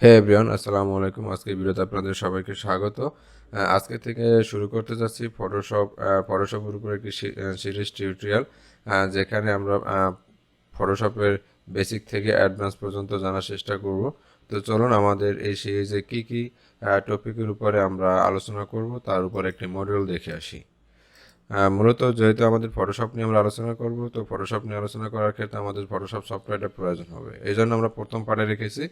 হে everyone, আসসালামু আলাইকুম। আজকের ভিডিওতে আপনাদের সবাইকে স্বাগত। আজকে থেকে শুরু করতে যাচ্ছি ফটোশপের উপর একটি সিরিজ টিউটোরিয়াল, যেখানে আমরা ফটোশপের বেসিক থেকে অ্যাডভান্স পর্যন্ত জানার চেষ্টা করব। তো চলুন আমাদের এই সিরিজে কি কি টপিকের উপরে আমরা আলোচনা করব তার উপর একটি মডিউল দেখে আসি। মূলত যেহেতু আমাদের ফটোশপ নিয়ে আমরা আলোচনা করব, তো ফটোশপ নিয়ে আলোচনা করার ক্ষেত্রে আমাদের ফটোশপ সফটওয়্যারটা প্রয়োজন হবে। এই জন্য আমরা প্রথম পার্টে রেখেছি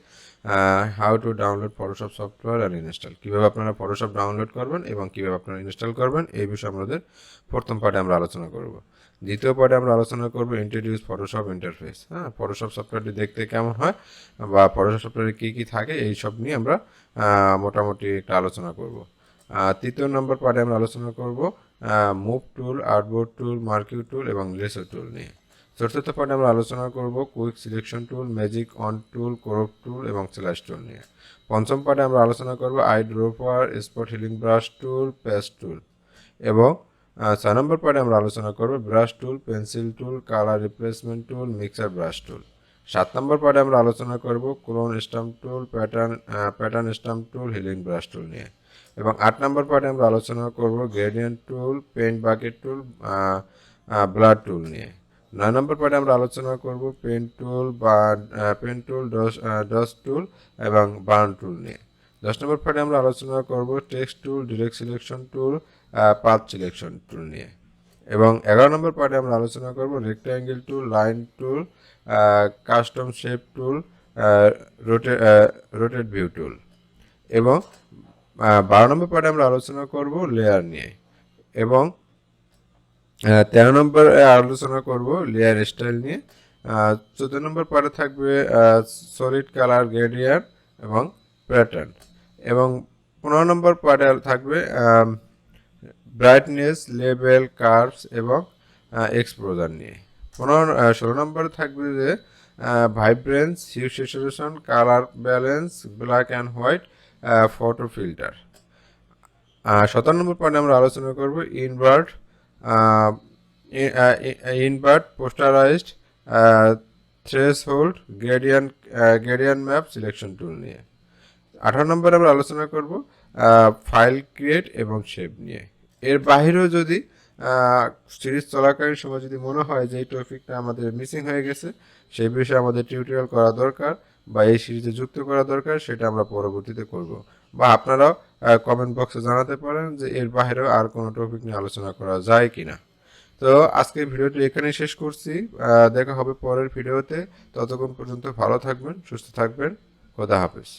how to download Photoshop software and install. কীভাবে আপনারা ফটোশপ ডাউনলোড করবেন এবং কীভাবে আপনারা ইনস্টল করবেন এই বিষয়ে আমাদের প্রথম পার্টে আমরা আলোচনা করব। দ্বিতীয় পার্টে আমরা আলোচনা করব ইন্ট্রোডিউস ফটোশপ ইন্টারফেস। ফটোশপ সফটওয়্যারটি দেখতে কেমন হয় বা ফটোশপ সফটওয়্যারে কী কী থাকে এই সব নিয়ে আমরা মোটামুটি একটা আলোচনা করব। তৃতীয় নম্বর পার্টে আমরা আলোচনা করব মুভ টুল, আর্টবোর্ড টুল, মার্কিউ টুল এবং লেসো টুল নিয়ে। চতুর্থ পার্টে আমরা আলোচনা করব quick selection tool, magic wand tool, crop tool এবং স্ল্যাশ টুল নিয়ে। পঞ্চম পার্টে আমরা আলোচনা করব eyedropper, spot healing brush tool, paste tool এবং 6 নম্বর পার্টে আমরা আলোচনা করব brush tool, pencil tool, colour replacement tool, mixer brush tool. 7 নম্বর পার্টে আমরা আলোচনা করব clone stamp tool, pattern stamp tool, healing brush tool নিয়ে এবং 8 নম্বর পার্টে আমরা আলোচনা করব গ্রেডিয়েন্ট টুল, পেইন্ট বাকেট টুল, ব্লার টুল নিয়ে। 9 নম্বর পার্টে আমরা আলোচনা করব পেন টুল, ডস্ট টুল এবং বার্ন টুল নিয়ে। 10 নম্বর পার্টে আমরা আলোচনা করব text tool, direct selection tool, path selection tool নিয়ে এবং 11 নম্বর পার্টে আমরা আলোচনা করব রেক্ট্যাঙ্গেল টুল, লাইন টুল, কাস্টম শেপ টুল, রোটেট ভিউ টুল এবং 12 নম্বর পার্টে আমরা আলোচনা করব লেয়ার নিয়ে এবং 13 নম্বর আলোচনা করব লেয়ার স্টাইল নিয়ে। 14 নম্বর পার্টে থাকবে সলিড কালার, গ্রেডিয়েন্ট এবং প্যাটার্ন এবং 15 নম্বর পার্টে থাকবে ব্রাইটনেস, লেবেল, কার্ভস এবং এক্সপোজার নিয়ে। 16 নম্বরে থাকবে যে vibrance, hue saturation, colour balance, black and white, photo filter. 17 নম্বর পয়েন্টে আমরা আলোচনা করব invert, posterized, threshold, gradient map selection tool নিয়ে। 18 নম্বরে আমরা আলোচনা করব ফাইল ক্রিয়েট এবং শেপ নিয়ে। এর বাহিরেও যদি সিরিজ চলাকালীন সময় যদি মনে হয় যে এই টপিকটা আমাদের মিসিং হয়ে গেছে, সেই বিষয়ে আমাদের টিউটোরিয়াল করা দরকার বা এই সিরিজে যুক্ত করা দরকার, সেটা আমরা পরবর্তীতে করব বা আপনারাও কমেন্ট বক্সে জানাতে পারেন যে এর বাইরেও আর কোনো টপিক নিয়ে আলোচনা করা যায় কিনা। তো আজকের ভিডিওটি এখানেই শেষ করছি। দেখা হবে পরের ভিডিওতে। ততক্ষণ পর্যন্ত ভালো থাকবেন, সুস্থ থাকবেন। খোদা হাফেজ।